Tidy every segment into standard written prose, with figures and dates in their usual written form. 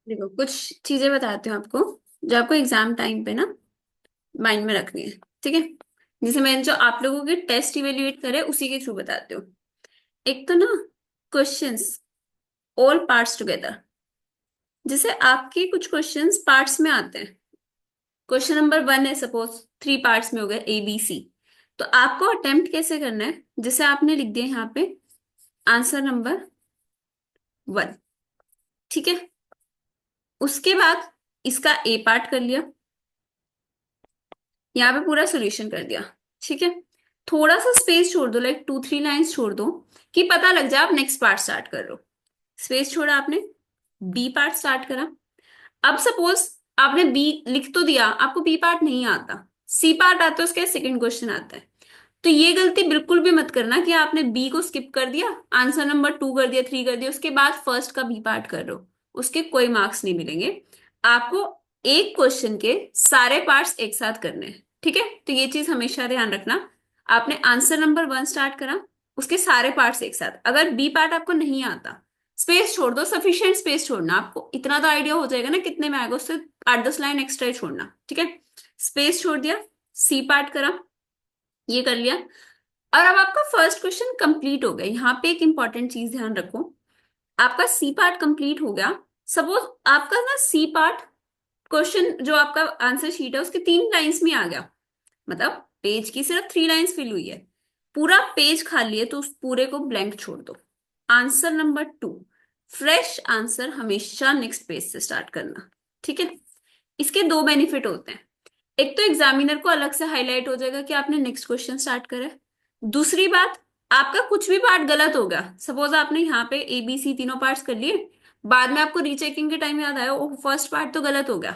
देखो, कुछ चीजें बताती हूँ आपको जो आपको एग्जाम टाइम पे ना माइंड में रखनी है। ठीक है। जैसे मैंने जो आप लोगों के टेस्ट इवेल्युएट करे उसी के थ्रू बताती हूँ। एक तो ना, क्वेश्चंस ऑल पार्ट्स टुगेदर। जैसे आपके कुछ क्वेश्चंस पार्ट्स में आते हैं। क्वेश्चन नंबर 1 है, सपोज 3 पार्ट्स में हो गए ABC। तो आपको अटेम्प्ट कैसे करना है, जैसे आपने लिख दिया यहाँ पे आंसर नंबर 1। ठीक है। उसके बाद इसका A पार्ट कर लिया, यहाँ पे पूरा सोल्यूशन कर दिया। ठीक है। थोड़ा सा स्पेस छोड़ दो, लाइक 2-3 लाइंस छोड़ दो कि पता लग जाए आप नेक्स्ट पार्ट स्टार्ट कर रहे हो। स्पेस छोड़ा आपने, बी पार्ट स्टार्ट करा। अब सपोज आपने बी लिख तो दिया, आपको बी पार्ट नहीं आता, सी पार्ट आता है, उसके सेकंड क्वेश्चन आता है। तो ये गलती बिल्कुल भी मत करना कि आपने बी को स्किप कर दिया, आंसर नंबर 2 कर दिया, 3 कर दिया, उसके बाद फर्स्ट का बी पार्ट कर रहे हो। उसके कोई मार्क्स नहीं मिलेंगे। आपको एक क्वेश्चन के सारे पार्ट्स एक साथ करने हैं। ठीक है। तो ये चीज हमेशा ध्यान रखना। आपने आंसर नंबर 1 स्टार्ट करा, उसके सारे पार्ट्स एक साथ। अगर बी पार्ट आपको नहीं आता, स्पेस छोड़ दो, सफिशिएंट स्पेस छोड़ना। आपको इतना तो आइडिया हो जाएगा ना कितने में आएगा, उससे 8-10 लाइन एक्स्ट्रा ही छोड़ना। ठीक है। स्पेस छोड़ दिया, सी पार्ट करा, ये कर लिया। और अब आपका फर्स्ट क्वेश्चन कंप्लीट हो गया। यहाँ पे एक इंपॉर्टेंट चीज ध्यान रखो, आपका सी पार्ट कंप्लीट हो गया। सपोज आपका ना सी पार्ट क्वेश्चन जो आपका आंसर शीट है उसके 3 लाइंस में आ गया, मतलब पेज की सिर्फ 3 लाइंस फिल हुई है, पूरा पेज खाली है, तो उस पूरे को ब्लैंक छोड़ दो। आंसर नंबर 2, फ्रेश आंसर हमेशा नेक्स्ट पेज से स्टार्ट करना। ठीक है। इसके दो बेनिफिट होते हैं। एक तो एग्जामिनर को अलग से हाईलाइट हो जाएगा कि आपने नेक्स्ट क्वेश्चन स्टार्ट करा है। दूसरी बात, आपका कुछ भी पार्ट गलत हो गया, सपोज आपने यहाँ पे ABC तीनों पार्ट्स कर लिए, बाद में आपको रीचेकिंग के टाइम याद आया वो फर्स्ट पार्ट तो गलत हो गया,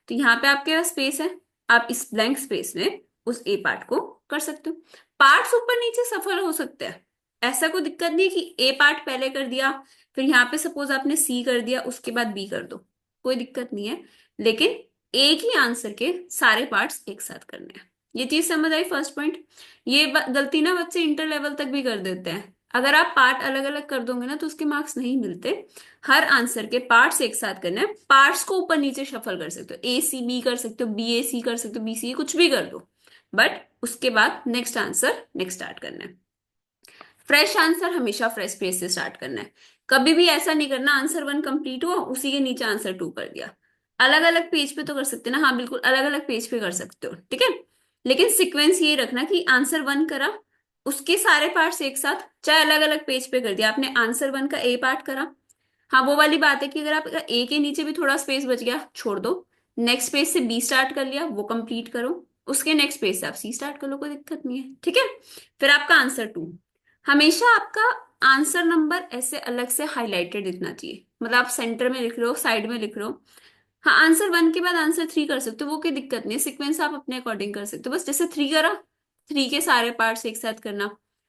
तो यहाँ पे आपके पास स्पेस है, आप इस ब्लैंक स्पेस में उस A पार्ट को कर सकते हो। पार्ट्स ऊपर नीचे सफल हो सकते हैं, ऐसा कोई दिक्कत नहीं है कि A पार्ट पहले कर दिया, फिर यहाँ पे सपोज आपने C कर दिया, उसके बाद B कर दो, कोई दिक्कत नहीं है। लेकिन एक ही आंसर के सारे पार्ट्स एक साथ करने हैं। ये चीज समझ आई, फर्स्ट पॉइंट। ये गलती ना बच्चे इंटर लेवल तक भी कर देते हैं। अगर आप पार्ट अलग अलग कर दोगे ना तो उसके मार्क्स नहीं मिलते। हर आंसर के पार्ट्स एक साथ करना है। पार्ट्स को ऊपर नीचे शफल कर सकते हो, AC B कर सकते हो, BAC कर सकते हो, BCA कुछ भी कर दो, बट उसके बाद नेक्स्ट आंसर नेक्स्ट स्टार्ट करना है। फ्रेश आंसर हमेशा फ्रेश पेज से स्टार्ट करना है। कभी भी ऐसा नहीं करना आंसर 1 कंप्लीट हुआ उसी के नीचे आंसर 2 कर दिया। अलग अलग पेज पे तो कर सकते हैं ना, हाँ बिल्कुल अलग अलग पेज पे कर सकते हो। ठीक है। लेकिन सीक्वेंस ये रखना कि आंसर 1 करा, उसके सारे पार्ट्स एक साथ, चाहे अलग अलग पेज पे कर दिया। आपने आंसर 1 का A पार्ट करा, हाँ वो वाली बात है कि अगर आप A के नीचे भी थोड़ा स्पेस बच गया छोड़ दो, नेक्स्ट पेज से B स्टार्ट कर लिया, वो कंप्लीट करो, उसके नेक्स्ट पेज से आप C स्टार्ट कर लो, कोई दिक्कत नहीं है। ठीक है। फिर आपका आंसर 2, हमेशा आपका आंसर नंबर ऐसे अलग से हाईलाइटेड दिखना चाहिए, मतलब आप सेंटर में लिख रहे हो, साइड में लिख रहे हो। हाँ, आंसर 1 के बाद आंसर 3 कर सकते हो, वो कोई दिक्कत नहीं है, सिक्वेंस आप अपने अकॉर्डिंग कर सकते हो। बस जैसे 3 करा, 3 के सारे पार्ट्स एक साथ करना।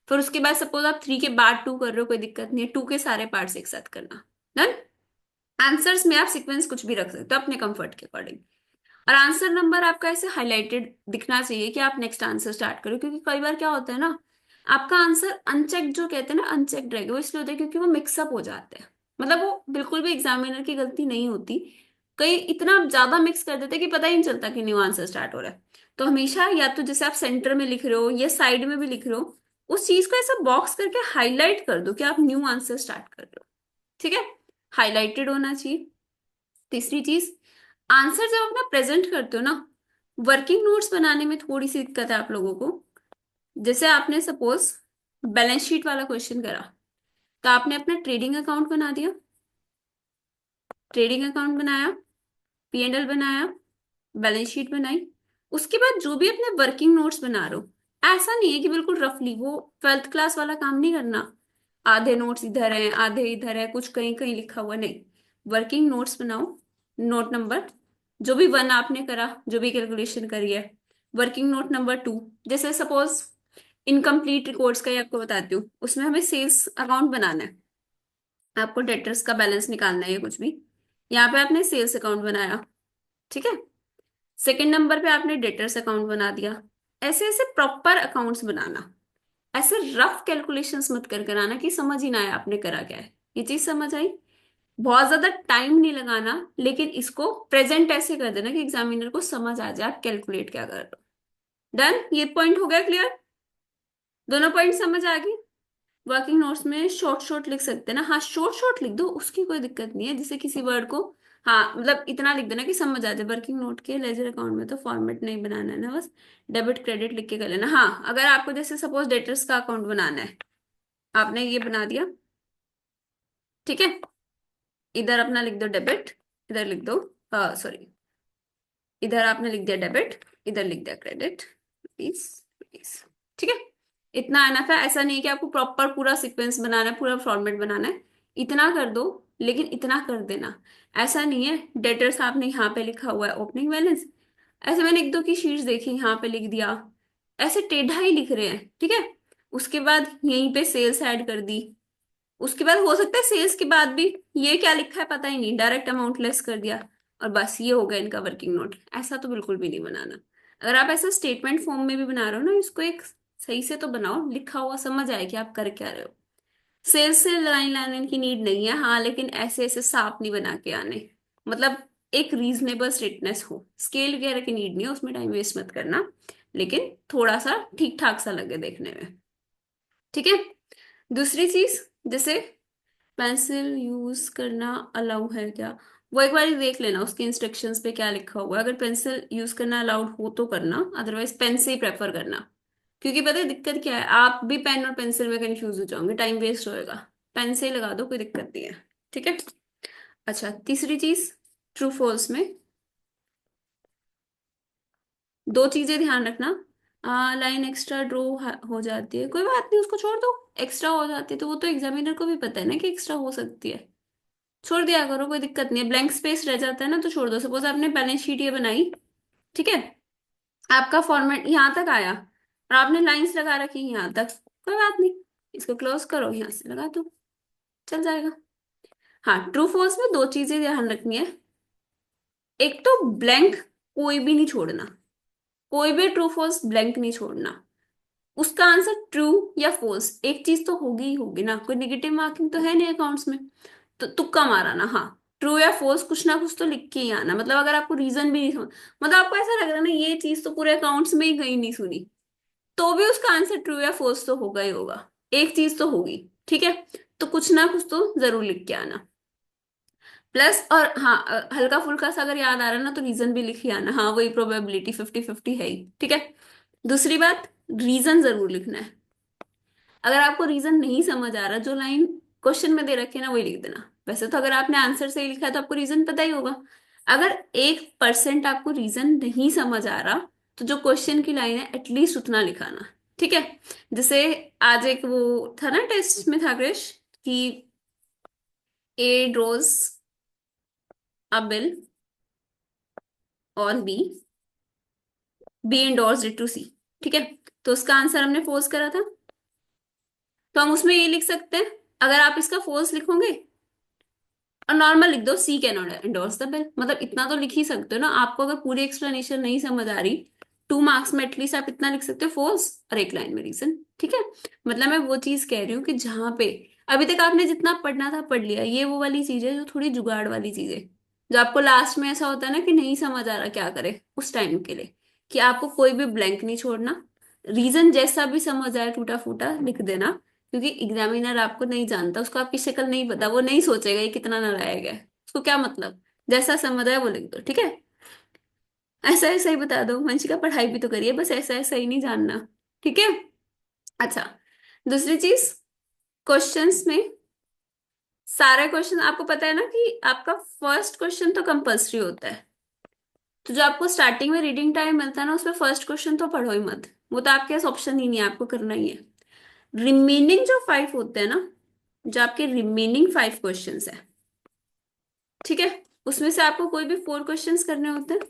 फिर उसके बाद सपोज आप 3 के बाद 2 कर रहे हो, कोई दिक्कत नहीं है, 2 के सारे पार्ट्स एक साथ करना। डन। आंसर्स में आप सीक्वेंस कुछ भी रख सकते हो अपने कंफर्ट के अकॉर्डिंग। और आंसर नंबर आपका ऐसे हाईलाइटेड दिखना चाहिए कि आप नेक्स्ट आंसर स्टार्ट करो, क्योंकि कई बार क्या होता है ना, आपका आंसर अनचेक्ड, जो कहते हैं ना अनचेक्ड रहेगा, वो इसलिए होता है क्योंकि वो मिक्सअप हो जाते हैं। मतलब वो बिल्कुल भी एग्जामिनर की गलती नहीं होती, कई इतना ज्यादा मिक्स कर देते हैं कि पता ही नहीं चलता कि न्यू आंसर स्टार्ट हो रहा है। तो हमेशा या तो जैसे आप सेंटर में लिख रहे हो या साइड में भी लिख रहे हो, उस चीज को ऐसा बॉक्स करके हाईलाइट कर दो कि आप न्यू आंसर स्टार्ट कर रहे हो। ठीक है। हाईलाइटेड होना चाहिए। तीसरी चीज, आंसर जब अपना प्रेजेंट करते हो ना, वर्किंग नोट्स बनाने में थोड़ी सी दिक्कत है आप लोगों को। जैसे आपने सपोज बैलेंस शीट वाला क्वेश्चन करा, तो आपने अपना ट्रेडिंग अकाउंट बना दिया, ट्रेडिंग अकाउंट बनाया, P&L बनाया, बैलेंस शीट बनाई, उसके बाद जो भी अपने वर्किंग नोट्स बना रहे हो, ऐसा नहीं है कि बिल्कुल रफली, वो 12th क्लास वाला काम नहीं करना, आधे नोट्स इधर हैं आधे इधर है, कुछ कहीं कहीं लिखा हुआ नहीं। वर्किंग नोट्स बनाओ। नोट नंबर जो भी 1 आपने करा, जो भी कैलकुलेशन करी है, वर्किंग नोट नंबर 2, जैसे सपोज इनकम्प्लीट रिकॉर्ड्स का ही आपको बताती हूँ, उसमें हमें सेल्स अकाउंट बनाना है, आपको डेटर्स का बैलेंस निकालना है या कुछ भी, यहाँ पे आपने सेल्स अकाउंट बनाया। ठीक है। सेकंड नंबर पे आपने डेटर्स अकाउंट बना दिया। ऐसे ऐसे प्रॉपर अकाउंट्स बनाना, ऐसे रफ कैलकुलेशंस मत कर कर आना कि समझ ही ना आए आपने करा क्या है। ये चीज समझ आई। बहुत ज्यादा टाइम नहीं लगाना, लेकिन इसको प्रेजेंट ऐसे कर देना कि एग्जामिनर को समझ आ जाए आप कैलकुलेट क्या कर रहे हो। डन, ये पॉइंट हो गया क्लियर? दोनों पॉइंट समझ आ गए? वर्किंग नोट्स में शॉर्ट शॉर्ट लिख सकते हैं ना, हाँ शॉर्ट शॉर्ट लिख दो, उसकी कोई दिक्कत नहीं है, जैसे किसी वर्ड को, हाँ मतलब इतना लिख देना कि समझ आ जाए। वर्किंग नोट के लेजर अकाउंट में तो फॉर्मेट नहीं बनाना है ना, बस डेबिट क्रेडिट लिख के कर लेना। हाँ अगर आपको जैसे सपोज डेटर्स का अकाउंट बनाना है, आपने ये बना दिया, ठीक है, इधर अपना लिख दो डेबिट, इधर लिख दो, सॉरी, इधर आपने लिख दिया डेबिट, इधर लिख दिया क्रेडिट, प्लीज प्लीज, ठीक है। इतना एनफ है, ऐसा नहीं है कि आपको प्रॉपर पूरा सीक्वेंस बनाना है, पूरा फॉर्मेट बनाना है, इतना कर दो, लेकिन इतना कर देना। ऐसा नहीं है डेटर्स आपने यहाँ पे लिखा हुआ है ओपनिंग बैलेंस, ऐसे मैंने एक दो की शीट्स देखी यहाँ पे लिख दिया, ऐसे टेढ़ा ही लिख रहे हैं, ठीक है। उसके बाद यहीं पे सेल्स ऐड कर दी, उसके बाद हो सकता है सेल्स के बाद भी ये क्या लिखा है पता ही नहीं, डायरेक्ट अमाउंट लेस कर दिया, और बस ये हो गया इनका वर्किंग नोट। ऐसा तो बिल्कुल भी नहीं बनाना। अगर आप ऐसा स्टेटमेंट फॉर्म में भी बना रहे हो ना, इसको एक सही से तो बनाओ, लिखा हुआ समझ आए कि आप कर क्या रहे हो। सेल्स से लाइन लाने की नीड नहीं है, हाँ, लेकिन ऐसे ऐसे सांप नहीं बना के आने, मतलब एक रीजनेबल स्ट्रिक्टनेस हो, स्केल वगैरह की नीड नहीं है, उसमें टाइम वेस्ट मत करना, लेकिन थोड़ा सा ठीक ठाक सा लगे देखने में, ठीक है। दूसरी चीज, जैसे पेंसिल यूज करना अलाउ है क्या, वो एक बार देख लेना उसके इंस्ट्रक्शंस पे क्या लिखा हुआ है। अगर पेंसिल यूज करना अलाउड हो तो करना, अदरवाइज पेन से ही प्रेफर करना। क्योंकि पता है दिक्कत क्या है, आप भी पेन और पेंसिल में कंफ्यूज हो जाओगे, टाइम वेस्ट होएगा। पेन से ही लगा दो, कोई दिक्कत नहीं है, ठीक है। अच्छा, तीसरी चीज, ट्रू फॉल्स में दो चीजें ध्यान रखना। लाइन एक्स्ट्रा ड्रॉ हो जाती है, कोई बात नहीं, उसको छोड़ दो। एक्स्ट्रा हो जाती है तो वो तो एग्जामिनर को भी पता है ना कि एक्स्ट्रा हो सकती है, छोड़ दिया करो, कोई दिक्कत नहीं है। ब्लैंक स्पेस रह जाता है ना तो छोड़ दो। सपोज आपने बैलेंस शीट ये बनाई, ठीक है, आपका फॉर्मेट यहाँ तक आया और आपने लाइंस लगा रखी यहाँ तक, कोई बात नहीं, इसको क्लोज करो, यहाँ से लगा दो, चल जाएगा। हाँ, ट्रू फॉल्स में दो चीजें ध्यान रखनी है। एक तो ब्लैंक कोई भी नहीं छोड़ना, कोई भी ट्रू फॉल्स ब्लैंक नहीं छोड़ना। उसका आंसर ट्रू या फॉल्स एक चीज तो होगी ही होगी ना, कोई निगेटिव मार्किंग तो है नहीं अकाउंट्स में। तो तुक्का मारा ना, हाँ, ट्रू या फोर्स कुछ ना कुछ तो लिख के ही आना। मतलब अगर आपको रीजन भी नहीं समझ, मतलब आपको ऐसा लग रहा है ना ये चीज तो पूरे अकाउंट्स में ही कहीं नहीं सुनी, तो भी उसका आंसर ट्रू या फोर्स तो होगा ही होगा, एक चीज तो होगी, ठीक है। तो कुछ ना कुछ तो जरूर लिख के आना। प्लस और हाँ, हल्का फुल्का सा अगर याद आ रहा है ना तो रीजन भी लिख ही आना, हाँ वही प्रोबेबिलिटी 50-50 है ही, ठीक है। दूसरी बात, रीजन जरूर लिखना है। अगर आपको रीजन नहीं समझ आ रहा, जो लाइन क्वेश्चन में दे रखी है ना वही लिख देना। वैसे तो अगर आपने आंसर सही लिखा है तो आपको रीजन पता ही होगा। अगर 1% आपको रीजन नहीं समझ आ रहा, तो जो क्वेश्चन की लाइन है एटलीस्ट उतना लिखाना, ठीक है। जैसे आज एक वो था ना टेस्ट में था क्रिश, कि ए ड्रॉज अ बिल और बी इंडोर्स इट टू सी, ठीक है। तो उसका आंसर हमने फोर्स करा था, तो हम उसमें ये लिख सकते हैं। अगर आप इसका फोर्स लिखोगे और नॉर्मल लिख दो, सी कैन एंडोर्स द बिल, मतलब इतना तो लिख ही सकते हो ना। आपको अगर पूरी एक्सप्लेनेशन नहीं समझ आ रही, 2 मार्क्स में एटलीस्ट आप इतना लिख सकते हो, फोर्स और एक लाइन में रीजन, ठीक है। मतलब मैं वो चीज कह रही हूँ कि जहां पे अभी तक आपने जितना पढ़ना था पढ़ लिया, ये वो वाली चीज है जो थोड़ी जुगाड़ वाली चीज है, जो आपको लास्ट में ऐसा होता है ना कि नहीं समझ आ रहा क्या करे, उस टाइम के लिए, कि आपको कोई भी ब्लैंक नहीं छोड़ना। रीजन जैसा भी समझ आए टूटा फूटा लिख देना, क्योंकि एग्जामिनर आपको नहीं जानता, उसको आपकी शक्ल नहीं पता, वो नहीं सोचेगा ये कितना नालायक है, उसको क्या मतलब, जैसा समझ आए वो लिख दो, ठीक है। ऐसा ऐसा ही बता दो, वंशिका पढ़ाई भी तो करिए, बस ऐसा ऐसा ही नहीं जानना, ठीक है। अच्छा, दूसरी चीज, क्वेश्चंस में सारे क्वेश्चन आपको पता है ना कि आपका फर्स्ट क्वेश्चन तो कंपल्सरी होता है। तो जो आपको स्टार्टिंग में रीडिंग टाइम मिलता है ना, उसमें फर्स्ट क्वेश्चन तो पढ़ो ही मत, वो तो आपके पास ऑप्शन ही नहीं है, आपको करना ही है। रिमेनिंग जो 5 होते हैं ना, जो आपके रिमेनिंग 5 क्वेश्चंस है, ठीक है, उसमें से आपको कोई भी 4 क्वेश्चंस करने होते हैं।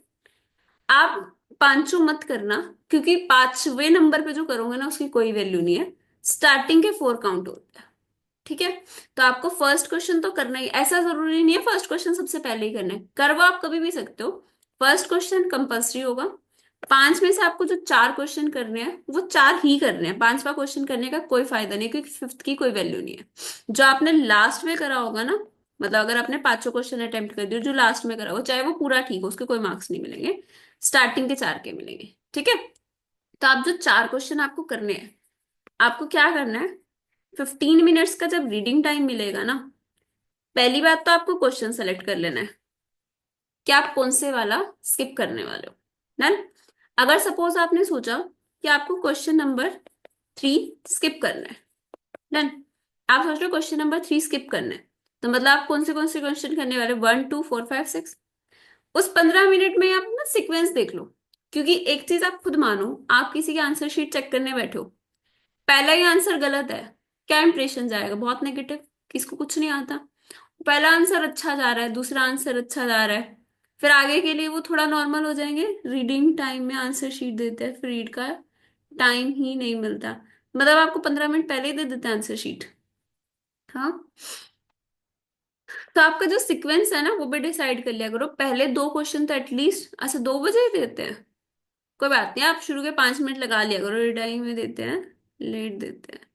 आप पांचों मत करना, क्योंकि 5वें नंबर पे जो करोगे ना उसकी कोई वैल्यू नहीं है, स्टार्टिंग के 4 काउंट होते हैं, ठीक है। तो आपको फर्स्ट क्वेश्चन तो करना ही, ऐसा जरूरी नहीं है फर्स्ट क्वेश्चन सबसे पहले ही करना है, करवा आप कभी भी सकते हो। फर्स्ट क्वेश्चन कंपल्सरी होगा। 5 में से आपको जो 4 क्वेश्चन करने हैं वो 4 ही करने हैं, 5वां क्वेश्चन करने का कोई फायदा नहीं, क्योंकि 5th की कोई वैल्यू नहीं है। जो आपने लास्ट में करा होगा ना, मतलब अगर आपने पांचों क्वेश्चन अटेम्प्ट कर दिए, जो लास्ट में करा हो चाहे वो पूरा ठीक हो, उसके कोई मार्क्स नहीं मिलेंगे, स्टार्टिंग के 4 के मिलेंगे। ठीक है। तो आप जो 4 क्वेश्चन आपको करने हैं, आपको क्या करना है, 15 मिनट्स का जब रीडिंग टाइम मिलेगा ना, पहली बात तो आपको क्वेश्चन सेलेक्ट कर लेना है कि आप कौन से वाला स्किप करने वाले हो। डन। अगर सपोज आपने सोचा कि आपको क्वेश्चन नंबर 3 स्किप करना है, डन, आप सोच रहे हो क्वेश्चन नंबर 3 स्किप करना है, तो मतलब आप कौन से क्वेश्चन करने वाले, 1 2 4 5 6, उस 15 मिनट में आप ना सीक्वेंस देख लो। क्योंकि एक चीज आप खुद मानो, आप किसी की आंसर शीट चेक करने बैठे हो, पहला ही आंसर गलत है, क्या इंप्रेशन जाएगा, बहुत नेगेटिव, किसको कुछ नहीं आता। पहला आंसर अच्छा जा रहा है, दूसरा आंसर अच्छा जा रहा है, फिर आगे के लिए वो थोड़ा नॉर्मल हो जाएंगे, रीडिंग टाइम में आंसर शीट देते हैं, फिर रीड का टाइम ही नहीं मिलता, मतलब आपको 15 मिनट पहले ही दे देते हैं आंसर शीट। हाँ। तो आपका जो सीक्वेंस है ना वो भी डिसाइड कर लिया करो, पहले 2 क्वेश्चन तो एटलीस्ट, अच्छा 2 बजे ही देते हैं, कोई बात नहीं, आप शुरू के 5 मिनट लगा लिया करो, रीडाइंग में देते हैं, लेट देते हैं।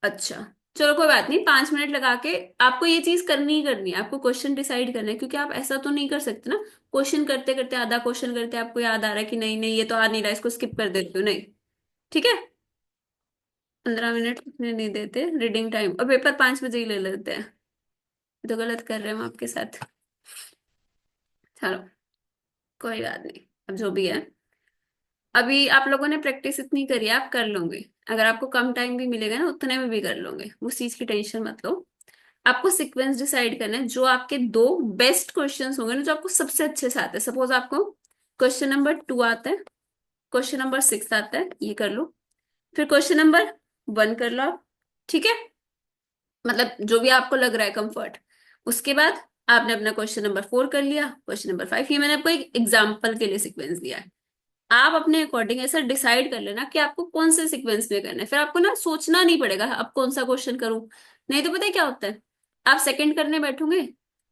अच्छा, चलो कोई बात नहीं, 5 मिनट लगा के आपको ये चीज करनी ही करनी है, आपको क्वेश्चन डिसाइड करना है, क्योंकि आप ऐसा तो नहीं कर सकते ना, क्वेश्चन करते करते आधा क्वेश्चन करते आपको याद आ रहा है कि नहीं नहीं ये तो आ नहीं रहा, इसको स्किप कर देते हो, नहीं। ठीक है। 15 मिनट इतने नहीं देते रीडिंग टाइम, और पेपर 5 बजे ही ले लेते हैं, तो गलत कर रहे हैं हम आपके साथ। चलो कोई बात नहीं, अब जो भी है, अभी आप लोगों ने प्रैक्टिस इतनी करी है, आप कर लोगे, अगर आपको कम टाइम भी मिलेगा ना उतने में भी कर लोगे, उस चीज की टेंशन मत लो। आपको सीक्वेंस डिसाइड करना है, जो आपके 2 बेस्ट क्वेश्चंस होंगे ना, जो आपको सबसे अच्छे से आते हैं, सपोज आपको क्वेश्चन नंबर 2 आता है, क्वेश्चन नंबर 6 आता है, ये कर लो, फिर क्वेश्चन नंबर 1 कर लो आप। ठीक है। मतलब जो भी आपको लग रहा है कंफर्ट, उसके बाद आपने अपना क्वेश्चन नंबर 4 कर लिया, क्वेश्चन नंबर 5, ये मैंने आपको एक एग्जाम्पल के लिए सीक्वेंस दिया है, आप अपने अकॉर्डिंग ऐसा डिसाइड कर लेना कि आपको कौन से सीक्वेंस में करना है, फिर आपको ना सोचना नहीं पड़ेगा अब कौन सा क्वेश्चन करूं। नहीं तो पता है क्या होता है, आप सेकंड करने बैठोगे,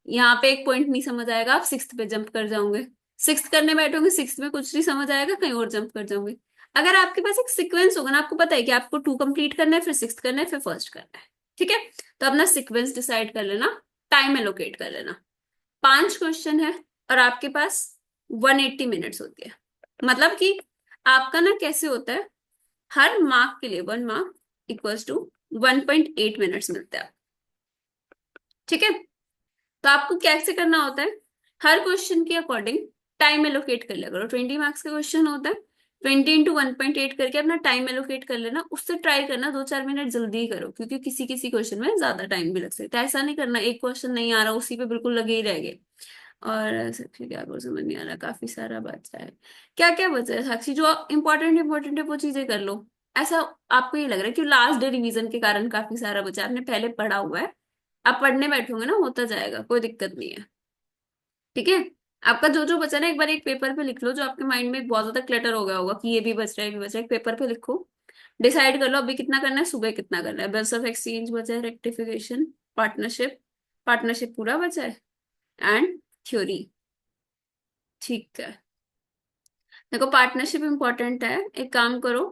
यहाँ पे एक पॉइंट नहीं समझ आएगा, आप सिक्स्थ पे जंप कर जाओगे, सिक्स्थ करने बैठोगे, सिक्स्थ में कुछ नहीं समझ आएगा, कहीं और जंप कर जाओगे। अगर आपके पास एक सीक्वेंस होगा ना, आपको पता है कि आपको 2 कंप्लीट करना है, फिर सिक्स्थ करना है, फिर फर्स्ट करना है। ठीक है। तो अपना सीक्वेंस डिसाइड कर लेना, टाइम एलोकेट कर लेना, 5 क्वेश्चन है, और आपके पास 180 मिनट्स होती है, मतलब कि आपका ना कैसे होता है, हर मार्क के लिए 1 मार्क इक्वल्स टू 1.8 मिनट्स मिलते हैं। ठीक है। तो आपको कैसे करना होता है, हर क्वेश्चन के अकॉर्डिंग टाइम एलोकेट कर लिया करो, 20 मार्क्स का क्वेश्चन होता है, 20 × 1.8 करके अपना टाइम एलोकेट कर लेना, उससे ट्राई करना 2 4 मिनट जल्दी ही करो, क्योंकि किसी किसी क्वेश्चन में ज्यादा टाइम भी लग सकता है, ऐसा नहीं करना एक क्वेश्चन नहीं आ रहा उसी पे बिल्कुल लगे ही रह गए। और साक्षी क्या बोल, समझ नहीं आ रहा, काफी सारा बचा है, क्या क्या बचा है साक्षी, जो इंपॉर्टेंट इंपॉर्टेंट है वो चीजें कर लो। ऐसा आपको ये लग रहा है कि लास्ट डे रिवीजन के कारण काफी सारा बचा है, आपने पहले पढ़ा हुआ है, आप पढ़ने बैठोगे ना होता जाएगा, कोई दिक्कत नहीं है। ठीक है। आपका जो जो बचा ना एक बार एक पेपर पे लिख लो, जो आपके माइंड में बहुत ज्यादा क्लटर हो गया होगा कि ये भी बच रहा है, ये भी बच रहा है, एक पेपर पे लिखो, डिसाइड कर लो अभी कितना करना है, सुबह कितना करना है, बिल्स ऑफ एक्सचेंज बचा है, रेक्टिफिकेशन, पार्टनरशिप, पार्टनरशिप पूरा बचा है, एंड थ्योरी। ठीक है। देखो पार्टनरशिप इंपॉर्टेंट है, एक काम करो,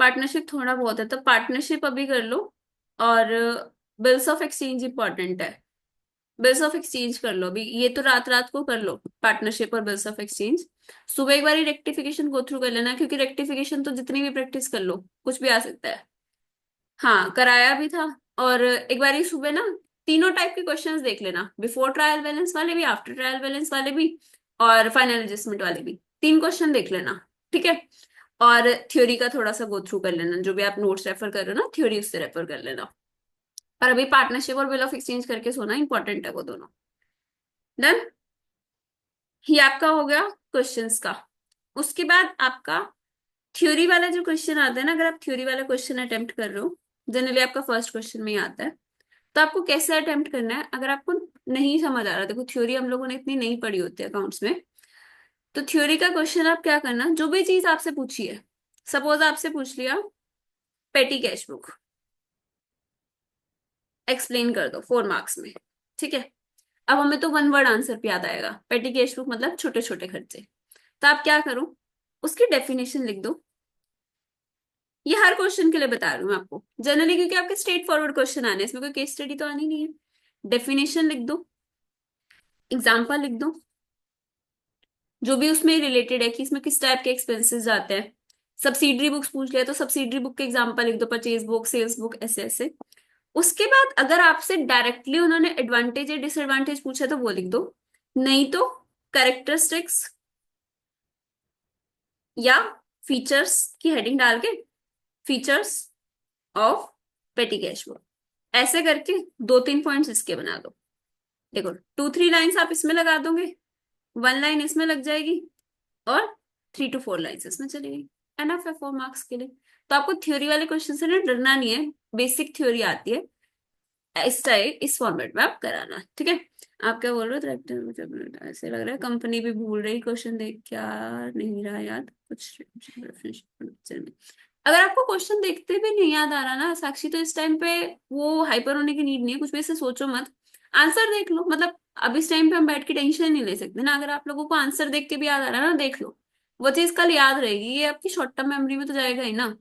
पार्टनरशिप थोड़ा बहुत है तो पार्टनरशिप अभी कर लो, और बिल्स ऑफ एक्सचेंज इंपॉर्टेंट है, बिल्स ऑफ एक्सचेंज कर लो अभी, ये तो रात रात को कर लो, पार्टनरशिप और बिल्स ऑफ एक्सचेंज। सुबह एक बार रेक्टिफिकेशन गो थ्रू कर लेना, क्योंकि रेक्टिफिकेशन तो जितनी भी प्रैक्टिस कर लो कुछ भी आ सकता है। हाँ कराया भी था। और एक बार सुबह ना तीनों टाइप के क्वेश्चंस देख लेना, बिफोर ट्रायल बैलेंस वाले भी, आफ्टर ट्रायल बैलेंस वाले भी, और फाइनल एडजस्टमेंट वाले भी, 3 क्वेश्चन देख लेना। ठीक है। और थ्योरी का थोड़ा सा गो थ्रू कर लेना, जो भी आप नोट्स रेफर कर रहे हो ना, थ्योरी उससे रेफर कर लेना। पर अभी पार्टनरशिप और बिल ऑफ एक्सचेंज करके सोना इंपॉर्टेंट है वो दोनों। डन। ये आपका हो गया क्वेश्चंस का। उसके बाद आपका थ्योरी वाला जो क्वेश्चन आता है ना, अगर आप थ्योरी वाला क्वेश्चन अटेम्प्ट कर रहे हो, जनरली आपका फर्स्ट क्वेश्चन में ही आता है, तो आपको कैसे अटेम्प्ट करना है, अगर आपको नहीं समझ आ रहा, देखो थ्योरी हम लोगों ने इतनी नहीं पढ़ी होती है अकाउंट्स में, तो थ्योरी का क्वेश्चन आप क्या करना, जो भी चीज आपसे पूछी है, सपोज आपसे पूछ लिया पेटी कैश बुक, एक्सप्लेन कर दो 4 मार्क्स में। ठीक है। अब हमें तो 1 वर्ड आंसर पे याद आएगा, पेटी कैश बुक मतलब छोटे छोटे खर्चे, तो आप क्या करो, उसकी डेफिनेशन लिख दो। ये हर क्वेश्चन के लिए बता रही हूँ मैं आपको जनरली, क्योंकि आपके स्ट्रेट फॉरवर्ड क्वेश्चन आने हैं, इसमें कोई केस स्टडी तो आनी नहीं है। डेफिनेशन लिख दो, एग्जाम्पल लिख दो, जो भी उसमें रिलेटेड है कि इसमें किस टाइप के एक्सपेंसेस जाते हैं। सब्सिडरी बुक्स पूछ लिया तो सब्सिडरी बुक के एग्जाम्पल लिख दो, परचेज बुक, सेल्स बुक, ऐसे ऐसे। उसके बाद अगर आपसे डायरेक्टली उन्होंने एडवांटेज या डिसएडवांटेज पूछा तो वो लिख दो, नहीं तो कैरेक्टरिस्टिक्स या फीचर्स की हेडिंग डाल के फीचर्स ऑफ पेटी कैश फ्लो, ऐसे करके दो तीन पॉइंट्स इसके बना दो। देखो 2-3 लाइंस आप इसमें लगा दोगे, 1 लाइन इसमें लग जाएगी, और 3 to 4 लाइंस इसमें चली गई। एनफ है 4 मार्क्स के लिए। तो आपको थ्योरी वाले क्वेश्चन से ना डरना नहीं है, बेसिक थ्योरी आती है, इस टाइप इस फॉर्मेट में आप कराना, ठीक है। आप क्या बोल रहे हो, director, ऐसे लग रहा है कंपनी भी भूल रही, क्वेश्चन देख क्या नहीं रहा याद कुछ reference में। अगर आपको क्वेश्चन देखते भी नहीं याद आ रहा ना साक्षी, तो इस टाइम पे वो हाइपर होने की नीड नहीं है, कुछ भी ऐसे सोचो मत, आंसर देख लो। मतलब अब इस टाइम पे हम बैठ के टेंशन नहीं ले सकते ना, अगर आप लोगों को आंसर देख के भी याद आ रहा है ना, देख लो, वो चीज कल याद रहेगी, ये आपकी शॉर्ट टर्म मेमोरी में तो जाएगा ही ना।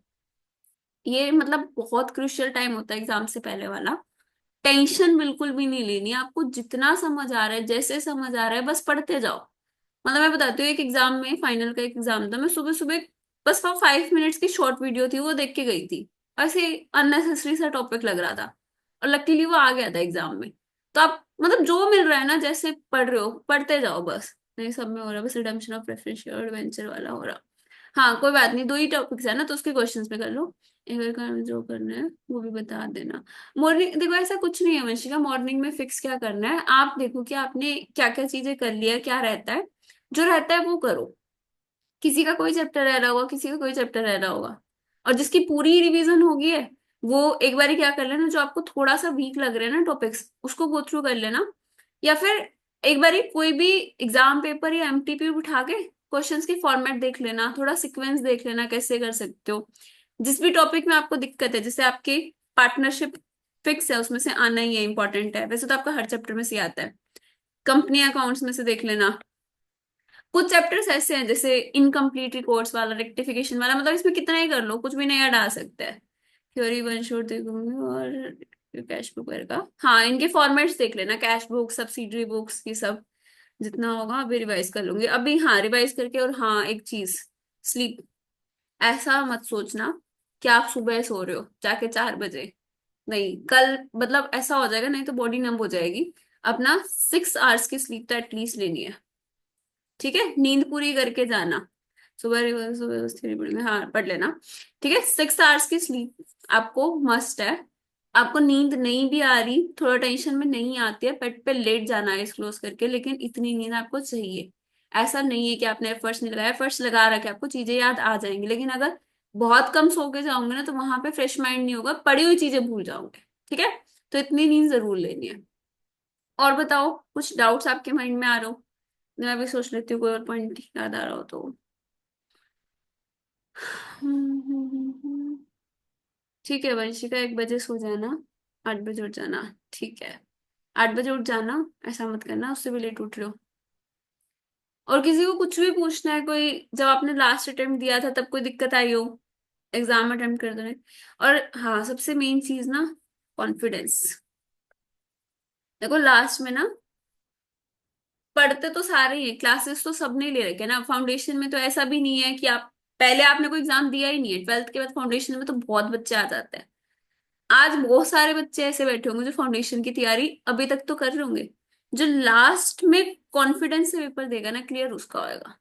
ये मतलब बहुत क्रुशियल टाइम होता है एग्जाम से पहले वाला। टेंशन बिल्कुल भी नहीं लेनी, आपको जितना समझ आ रहा है, जैसे समझ आ रहा है बस पढ़ते जाओ। मतलब मैं बताती हूँ, एक एग्जाम में, फाइनल का एक एग्जाम था, मैं सुबह सुबह बस वो 5 मिनट्स की शॉर्ट वीडियो थी वो देख के गई थी, ऐसे अननेसेसरी सा टॉपिक लग रहा था, और लकीली वो आ गया था एग्जाम में। तो आप मतलब जो मिल रहा है ना, जैसे पढ़ रहे हो पढ़ते जाओ बस। नहीं सब में हो रहा है, बस रिडम्पशन ऑफ प्रेफरेंशियल एडवेंचर वाला हो रहा। हाँ कोई बात नहीं, दो ही टॉपिक्स है ना, तो उसके क्वेश्चंस पे कर लो। एक बार का जो करना है वो भी बता देना। मॉर्निंग देखो ऐसा कुछ नहीं है वंशिका, मॉर्निंग में फिक्स क्या करना है, आप देखो कि आपने क्या क्या चीजें कर लिया, क्या रहता है, जो रहता है वो करो। किसी का कोई चैप्टर रह रहा होगा, किसी का कोई चैप्टर रह रहा होगा, और जिसकी पूरी रिवीजन होगी है, वो एक बार क्या कर लेना, जो आपको थोड़ा सा वीक लग रहे हैं ना टॉपिक्स, उसको गो थ्रू कर लेना। या फिर एक बार कोई भी एग्जाम पेपर या एमटीपी उठा के क्वेश्चंस की फॉर्मेट देख लेना, थोड़ा सीक्वेंस देख लेना कैसे कर सकते हो। जिस भी टॉपिक में आपको दिक्कत है, जैसे आपकी पार्टनरशिप फिक्स है, उसमें से आना ही है, इंपॉर्टेंट है, वैसे तो आपका हर चैप्टर में से आता है। कंपनी अकाउंट्स में से देख लेना। कुछ चैप्टर्स ऐसे हैं जैसे इनकम्प्लीट रिकॉर्ड्स वाला, रेक्टिफिकेशन वाला, मतलब इसमें कितना ही कर लो, कुछ भी नया डाल सकते हैं। थ्योरी वन शोर देखूंगी, और कैश बुक वगैरह का, हाँ इनके फॉर्मेट्स देख लेना, कैश बुक, सब्सिडरी बुक्स, ये सब जितना होगा अभी रिवाइज कर लूंगी अभी, हाँ रिवाइज करके। और हाँ एक चीज, स्लीप, ऐसा मत सोचना कि आप सुबह सो रहे हो जाके 4 बजे, नहीं कल मतलब ऐसा हो जाएगा, नहीं तो बॉडी नम हो जाएगी। अपना 6 आवर्स की स्लीप तो एटलीस्ट लेनी है, ठीक है, नींद पूरी करके जाना। सुबह सुबह थ्योरी पढ़ेंगे, हाँ पढ़ लेना, ठीक है। 6 आवर्स की स्लीप आपको मस्ट है। आपको नींद नहीं भी आ रही, थोड़ा टेंशन में नहीं आती है, बेड पे लेट जाना है क्लोज करके, लेकिन इतनी नींद आपको चाहिए। ऐसा नहीं है कि आपने एफर्ट्स नहीं लगाया, एफर्ट्स लगा रखे, आपको चीजें याद आ जाएंगी, लेकिन अगर बहुत कम सो के जाओगे ना, तो वहां पे फ्रेश माइंड नहीं होगा, पढ़ी हुई चीजें भूल जाओगे, ठीक है। तो इतनी नींद जरूर लेनी है। और बताओ कुछ डाउट्स आपके माइंड में आ रहे हो, मैं भी सोच लेती हूँ कोई और पॉइंट याद आ रहा हो तो। ठीक है वंशिका, 1 बजे सो जाना, 8 बजे उठ जाना, ठीक है। 8 बजे उठ जाना, ऐसा मत करना उससे भी लेट उठ रहे हो। और किसी को कुछ भी पूछना है, कोई जब आपने लास्ट अटेम्प्ट दिया था तब कोई दिक्कत आई हो, एग्जाम अटेम्प्ट कर देने। और हाँ सबसे मेन चीज ना, कॉन्फिडेंस। देखो लास्ट में ना, पढ़ते तो सारे ही हैं, क्लासेस तो सबने ले रखे हैं ना, फाउंडेशन में तो ऐसा भी नहीं है कि आप पहले आपने कोई एग्जाम दिया ही नहीं है, 12th के बाद फाउंडेशन में तो बहुत बच्चे आ जाते हैं। आज बहुत सारे बच्चे ऐसे बैठे होंगे जो फाउंडेशन की तैयारी अभी तक तो कर रहे होंगे, जो लास्ट में कॉन्फिडेंस से पेपर देगा ना क्लियर, उसका होएगा।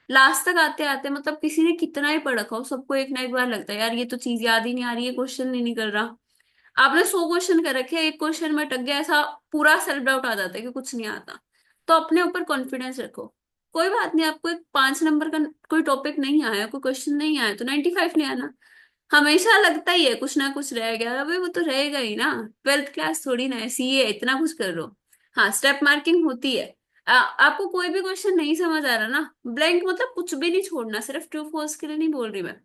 लास्ट तक आते आते मतलब किसी ने कितना ही पढ़ रखा हो, सबको एक ना एक बार लगता है यार ये तो चीज याद ही नहीं आ रही है, क्वेश्चन नहीं निकल रहा। आपने 100 क्वेश्चन कर रखे हैं, एक क्वेश्चन में अटक गया, ऐसा पूरा सेल्फ डाउट आ जाता है कि कुछ नहीं आता। तो अपने ऊपर कॉन्फिडेंस रखो। कोई बात नहीं, आपको एक 5 नंबर का कोई टॉपिक नहीं आया, कोई क्वेश्चन नहीं आया, तो 95 ले आना। हमेशा लगता ही है कुछ ना कुछ रह गया, अबे वो तो रहेगा ही ना, 12th क्लास थोड़ी ना है, सीए इतना कुछ कर लो। हाँ स्टेप मार्किंग होती है। आपको कोई भी क्वेश्चन नहीं समझ आ रहा ना, ब्लैंक मतलब कुछ भी नहीं छोड़ना, सिर्फ ट्रू फॉल्स के लिए नहीं बोल रही मैं,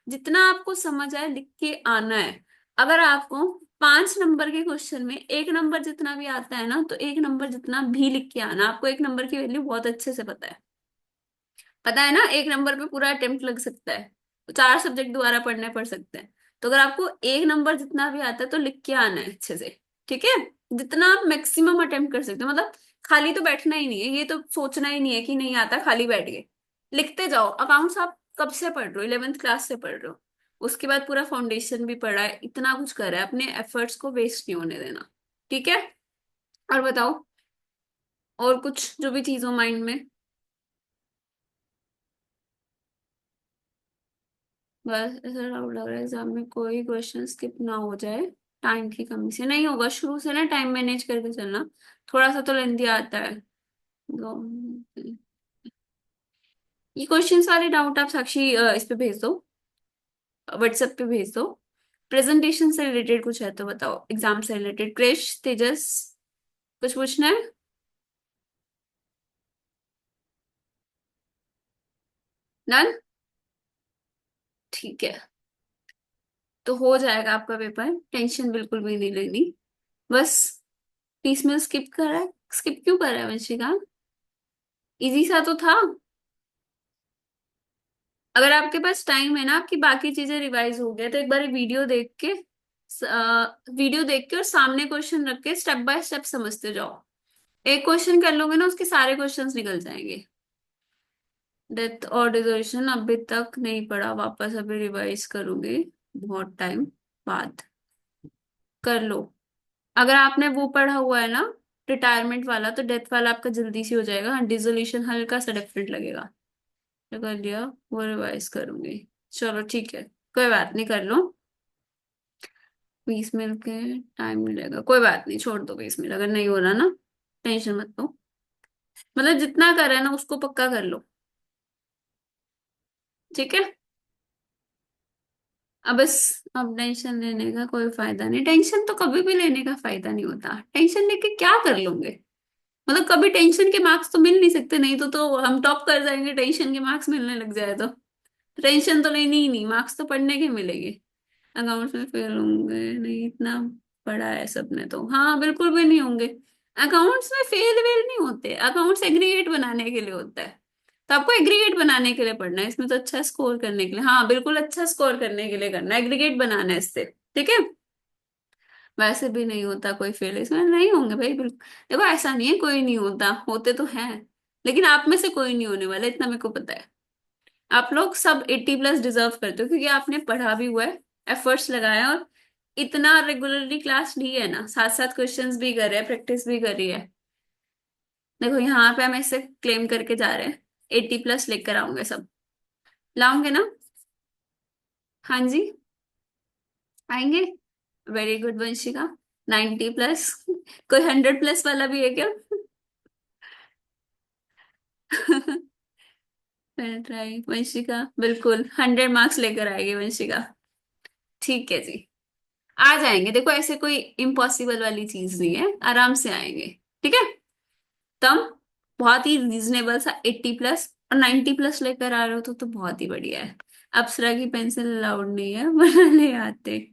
जितना आपको समझ आए लिख के आना है। अगर आपको 5 नंबर के क्वेश्चन में 1 नंबर जितना भी आता है ना, तो 1 नंबर जितना भी लिख के आना, आपको 1 नंबर की वैल्यू बहुत अच्छे से पता है। पता है ना, 1 नंबर पे पूरा अटेम्प्ट लग सकता है, 4 सब्जेक्ट दोबारा पढ़ने पड़ सकते हैं। तो अगर आपको 1 नंबर जितना भी आता है तो लिख के आना है अच्छे से, ठीक है। जितना आप मैक्सिमम अटेम्प्ट कर सकते हो, मतलब खाली तो बैठना ही नहीं है, ये तो सोचना ही नहीं है कि नहीं आता खाली बैठ गए। लिखते जाओ। अकाउंट्स आप कब से पढ़ रहे हो? 11th क्लास से पढ़ रहे हो। उसके बाद पूरा फाउंडेशन भी पढ़ा है, इतना कुछ करा है, अपने एफर्ट्स को वेस्ट नहीं होने देना। ठीक है। और बताओ, और कुछ जो भी चीज हो माइंड में। बस ऐसा डाउट लग रहा है एग्जाम में कोई क्वेश्चन स्किप ना हो जाए। टाइम की कमी से नहीं होगा, शुरू से ना टाइम मैनेज करके चलना। थोड़ा सा तो लेंदी आता है। दो- ये क्वेश्चन सारे डाउट आप साक्षी इस पे भेज दो, व्हाट्सएप पे भेज दो। प्रेजेंटेशन से रिलेटेड कुछ है तो बताओ, एग्जाम से रिलेटेड। क्रिश, तेजस, कुछ पूछना है? डन। ठीक है, तो हो जाएगा आपका पेपर, टेंशन बिल्कुल भी नहीं लेनी। बस 20 मिनट स्किप कर रहा है, स्किप क्यों कर रहा है वंशिका? इजी सा तो था। अगर आपके पास टाइम है ना, आपकी बाकी चीजें रिवाइज हो गया तो एक बार वीडियो देख के, वीडियो देख के और सामने क्वेश्चन रख के स्टेप बाय स्टेप समझते जाओ। एक क्वेश्चन कर लोगे ना, उसके सारे क्वेश्चंस निकल जाएंगे। डेथ और डिजर्शन अभी तक नहीं पढ़ा, वापस अभी रिवाइज करूंगी बहुत टाइम बाद। कर लो। अगर आपने वो पढ़ा हुआ है ना, रिटायरमेंट वाला, तो डेथ वाला आपका जल्दी से हो जाएगा। डिसोल्यूशन हल्का सा डिफरेंट लगेगा। जो कर लिया वो रिवाइज करूंगी। चलो ठीक है, कोई बात नहीं, कर लो। 20 मिनट के टाइम मिलेगा, कोई बात नहीं, छोड़ दो। 20 मिनट अगर नहीं हो रहा ना, टेंशन मत लो। मतलब जितना कर रहा है ना उसको पक्का कर लो। ठीक है। अब बस, अब टेंशन लेने का कोई फायदा नहीं। टेंशन तो कभी भी लेने का फायदा नहीं होता। टेंशन लेके क्या कर लोगे? मतलब कभी टेंशन के मार्क्स तो मिल नहीं सकते, नहीं तो हम टॉप कर जाएंगे टेंशन के मार्क्स मिलने लग जाए तो। टेंशन तो लेनी ही नहीं, मार्क्स तो पढ़ने के मिलेंगे। अकाउंट्स में फेल होंगे नहीं, इतना पढ़ा है सबने तो। हाँ बिल्कुल भी नहीं होंगे। अकाउंट्स में फेल वेल नहीं होते, अकाउंट्स एग्रीगेट बनाने के लिए होता है। तो आपको एग्रीगेट बनाने के लिए पढ़ना है, इसमें तो अच्छा स्कोर करने के लिए, हाँ बिल्कुल अच्छा स्कोर करने के लिए करना है, एग्रीगेट बनाना है इससे। ठीक है। वैसे भी नहीं होता कोई फेल, इसमें नहीं होंगे भाई बिल्कुल। देखो ऐसा नहीं है कोई नहीं होता, होते तो हैं। लेकिन आप में से कोई नहीं होने वाला, इतना मेरे को पता है। आप लोग सब 80+ डिजर्व करते हो, क्योंकि आपने पढ़ा भी हुआ है, एफर्ट्स लगाया, और इतना रेगुलरली क्लास ली है ना, साथ साथ क्वेश्चंस भी कर रहे हैं, प्रैक्टिस भी करी है। देखो यहाँ पे हम ऐसे क्लेम करके जा रहे हैं, 80+ लेकर आओगे सब। लाओगे ना? हाँ जी, आएंगे। Very good Vanshika. 90+। कोई 100+ वाला भी है क्या? ट्राई वंशिका, बिल्कुल 100 मार्क्स लेकर आएगी वंशिका। ठीक है जी। आ जाएंगे, देखो ऐसे कोई इम्पॉसिबल वाली चीज नहीं है, आराम से आएंगे। ठीक है। तब बहुत ही रीजनेबल सा 80+ और 90+ लेकर आ रहे हो तो बहुत ही बढ़िया है। अप्सरा की पेंसिल अलाउड नहीं है, वरना ले आते।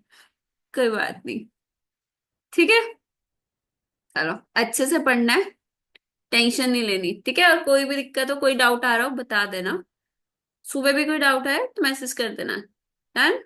कोई बात नहीं। ठीक है। चलो अच्छे से पढ़ना है, टेंशन नहीं लेनी। ठीक है, और कोई भी दिक्कत हो, कोई डाउट आ रहा हो बता देना। सुबह भी कोई डाउट है तो मैसेज कर देना। डन।